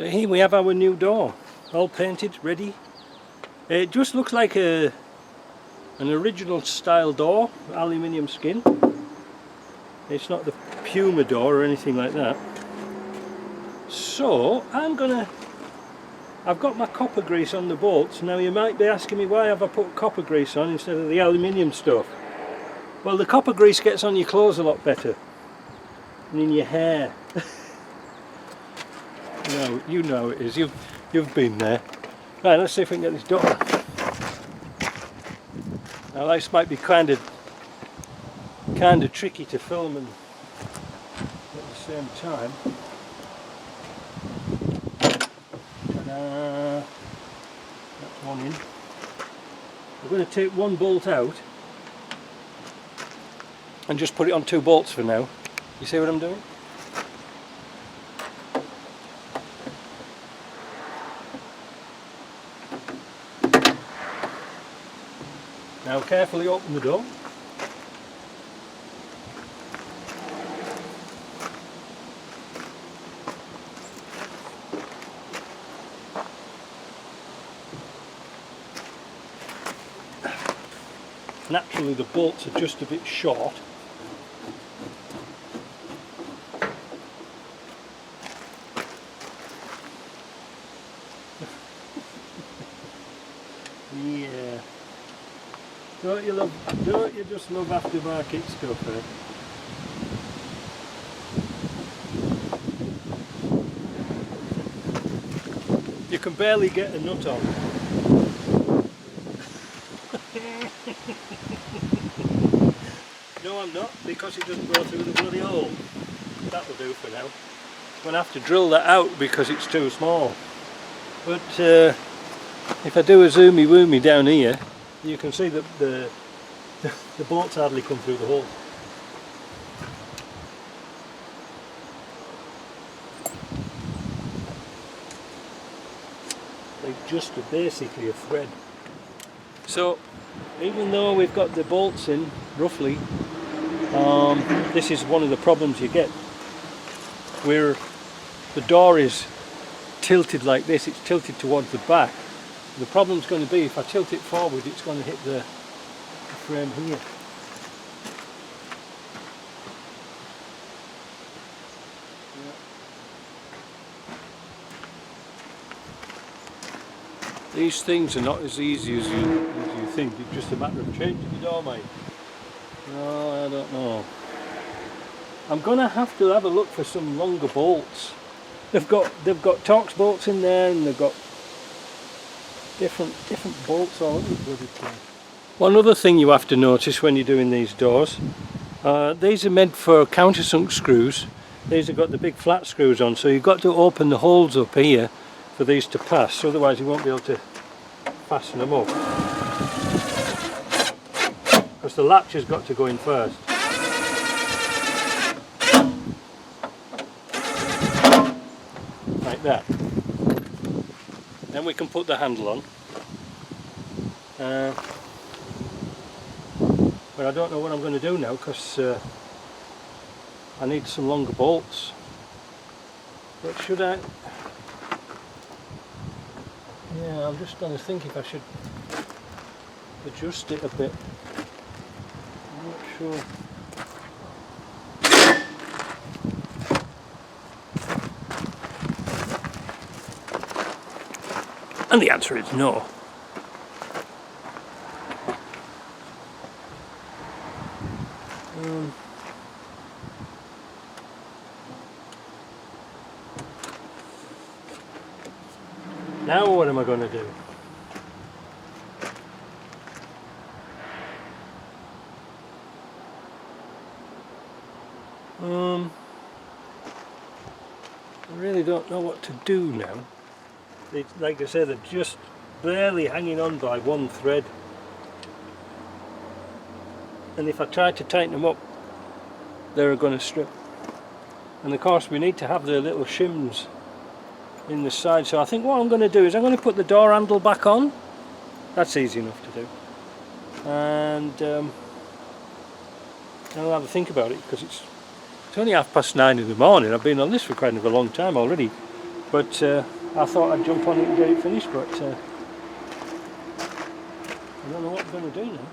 So here we have our new door, all painted, ready. It just looks like an original style door, aluminium skin. It's not the Puma door or anything like that. So I've got my copper grease on the bolts. Now you might be asking me, why have I put copper grease on instead of the aluminium stuff? Well, the copper grease gets on your clothes a lot better and in your hair. No, you know it is. You've been there. Right, let's see if we can get this door. Now this might be kind of tricky to film and at the same time. Ta-da! That's one in. We're going to take one bolt out and just put it on two bolts for now. You see what I'm doing? Now carefully open the door. Naturally the bolts are just a bit short. Yeah. Don't you just love aftermarket stuff, eh? You can barely get a nut on. No, I'm not, because it doesn't go through the bloody hole. That'll do for now. I'm going to have to drill that out because it's too small. But if I do a zoomy woomy down here, you can see that the bolts hardly come through the hole. They're just basically a thread. So even though we've got the bolts in roughly, this is one of the problems you get where the door is tilted like this. It's tilted towards the back. The problem's going to be if I tilt it forward, it's going to hit the frame here. Yeah. These things are not as easy as you think. It's just a matter of changing the door, mate. No, I don't know. I'm going to have a look for some longer bolts. They've got Torx bolts in there, and they've got different bolts all over the bloody place. One other thing you have to notice when you're doing these doors, these are meant for countersunk screws. These have got the big flat screws on, so you've got to open the holes up here for these to pass, otherwise you won't be able to fasten them up. Because the latch has got to go in first. Like that. Then we can put the handle on. But I don't know what I'm going to do now because I need some longer bolts. But should I? Yeah, I'm just going to think if I should adjust it a bit. I'm not sure. And the answer is no. Now what am I going to do? I really don't know what to do now. Like I said, they're just barely hanging on by one thread. And if I try to tighten them up, they're going to strip. And of course we need to have the little shims in the side, so I think what I'm going to do is I'm going to put the door handle back on. That's easy enough to do. And I'll have a think about it because it's only 9:30 in the morning. I've been on this for quite a long time already. but I thought I'd jump on it and get it finished, but I don't know what I'm going to do now.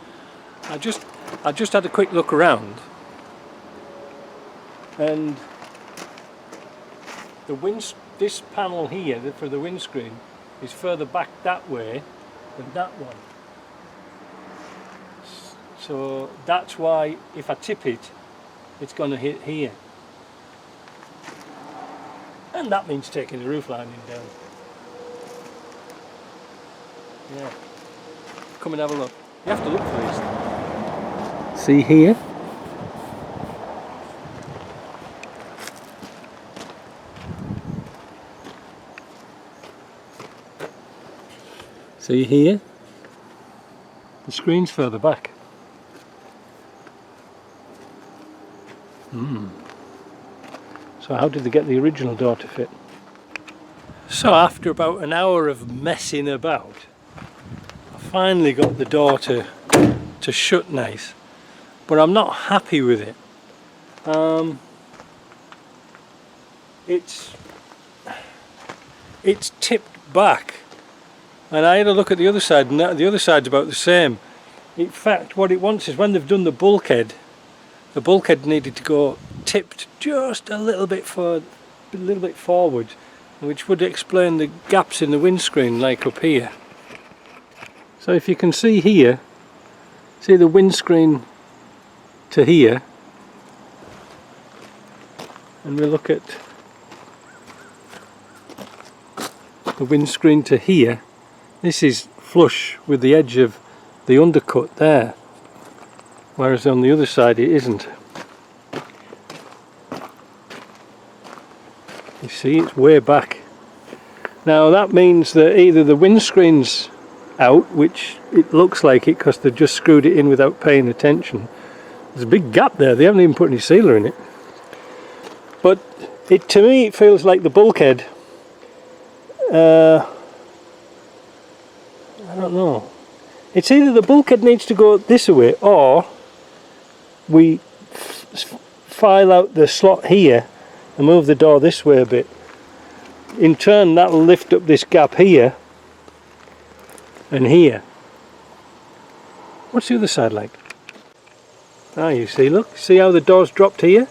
I just had a quick look around, and this panel here for the windscreen is further back that way than that one. So that's why if I tip it, it's going to hit here. And that means taking the roof lining down. Yeah. Come and have a look. You have to look for these. See here? See here? The screen's further back. So how did they get the original door to fit? So after about an hour of messing about, I finally got the door to shut nice, but I'm not happy with it. It's tipped back, and I had a look at the other side, and the other side's about the same. In fact, what it wants is when they've done the bulkhead needed to go tipped just a little bit forward, which would explain the gaps in the windscreen, like up here. So if you can see here, see the windscreen to here, and we look at the windscreen to here, this is flush with the edge of the undercut there, whereas on the other side it isn't. You see, it's way back. Now that means that either the windscreen's out, which it looks like it because they've just screwed it in without paying attention. There's a big gap there, they haven't even put any sealer in it. But to me it feels like the bulkhead, I don't know. It's either the bulkhead needs to go this way, or we file out the slot here and move the door this way a bit. In turn, that'll lift up this gap here and here. What's the other side like? Ah, you see, look, see how the door's dropped here?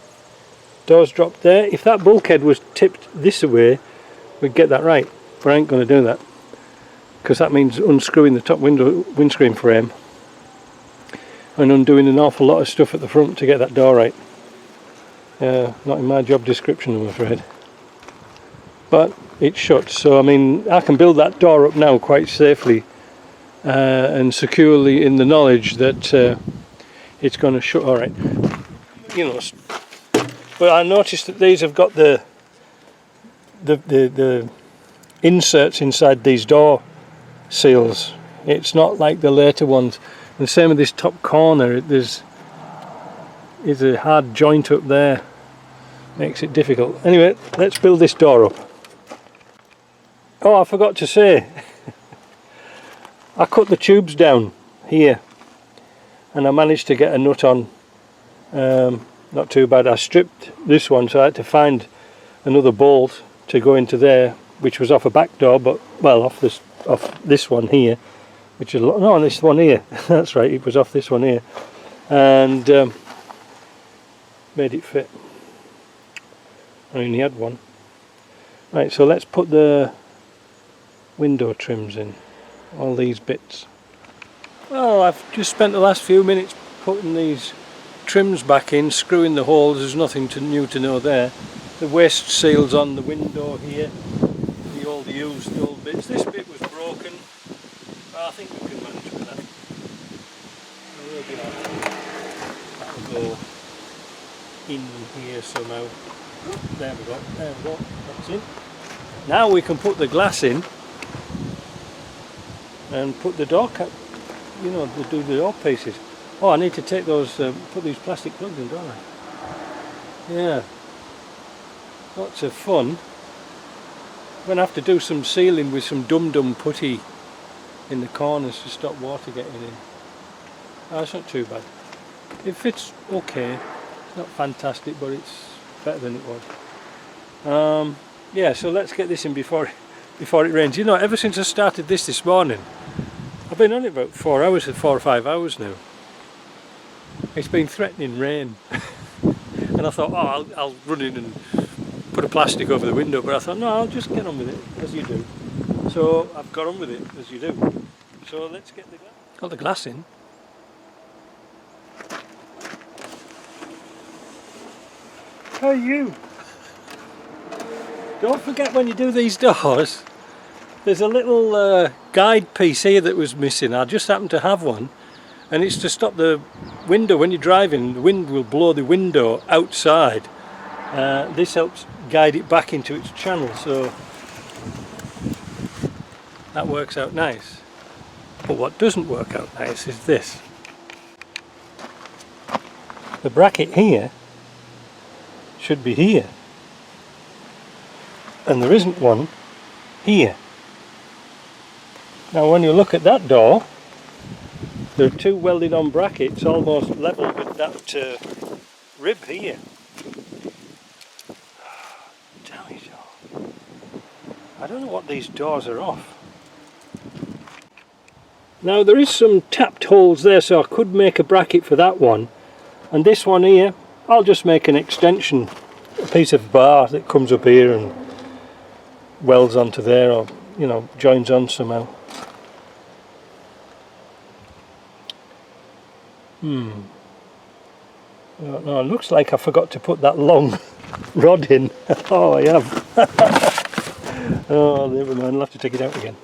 Door's dropped there. If that bulkhead was tipped this way, we'd get that right. But I ain't going to do that, because that means unscrewing the top windscreen frame and undoing an awful lot of stuff at the front to get that door right. Not in my job description, I'm afraid. But it shuts, so I mean I can build that door up now quite safely and securely, in the knowledge that it's going to shut alright. You know, but I noticed that these have got the inserts inside these door seals. It's not like the later ones. And the same with this top corner, there's a hard joint up there, makes it difficult. Anyway, let's build this door up. Oh, I forgot to say, I cut the tubes down here and I managed to get a nut on, not too bad. I stripped this one, so I had to find another bolt to go into there, which was off a back door, but well, off this one here, which is no, this one here. That's right, it was off this one here, and made it fit. I only had one. Right, so let's put the window trims in, all these bits. Well, I've just spent the last few minutes putting these trims back in, screwing the holes. There's nothing new to know there. The waste seals on the window here, all the used old bits. This bit was broken, but I think we can manage with that. That'll go in here somehow. There we go, that's in. Now we can put the glass in and put the door cap, you know, do the door pieces. Oh, I need to take those, put these plastic plugs in, don't I? Yeah. Lots of fun. I'm going to have to do some sealing with some dum-dum putty in the corners to stop water getting in. Oh, it's not too bad. It fits okay. It's not fantastic, but it's better than it was. Yeah, so let's get this in before it rains. You know, ever since I started this morning, I've been on it about 4 hours, 4 or 5 hours now. It's been threatening rain. And I thought, oh, I'll run in and put a plastic over the window, but I thought, no, I'll just get on with it, as you do. So I've got on with it, as you do. So let's get the glass. Got the glass in. How are you? Don't forget when you do these doors, there's a little guide piece here that was missing. I just happened to have one, and it's to stop the window when you're driving. The wind will blow the window outside. This helps guide it back into its channel, so that works out nice. But what doesn't work out nice is this. The bracket here should be here, and there isn't one here. Now when you look at that door, there are two welded on brackets almost level with that rib here. Damn it all. I don't know what these doors are off. Now there is some tapped holes there, so I could make a bracket for that one, and this one here I'll just make an extension, a piece of bar that comes up here and welds onto there, or you know, joins on somehow. I don't know, it looks like I forgot to put that long rod in. Oh, I have. Oh, never mind, I'll have to take it out again.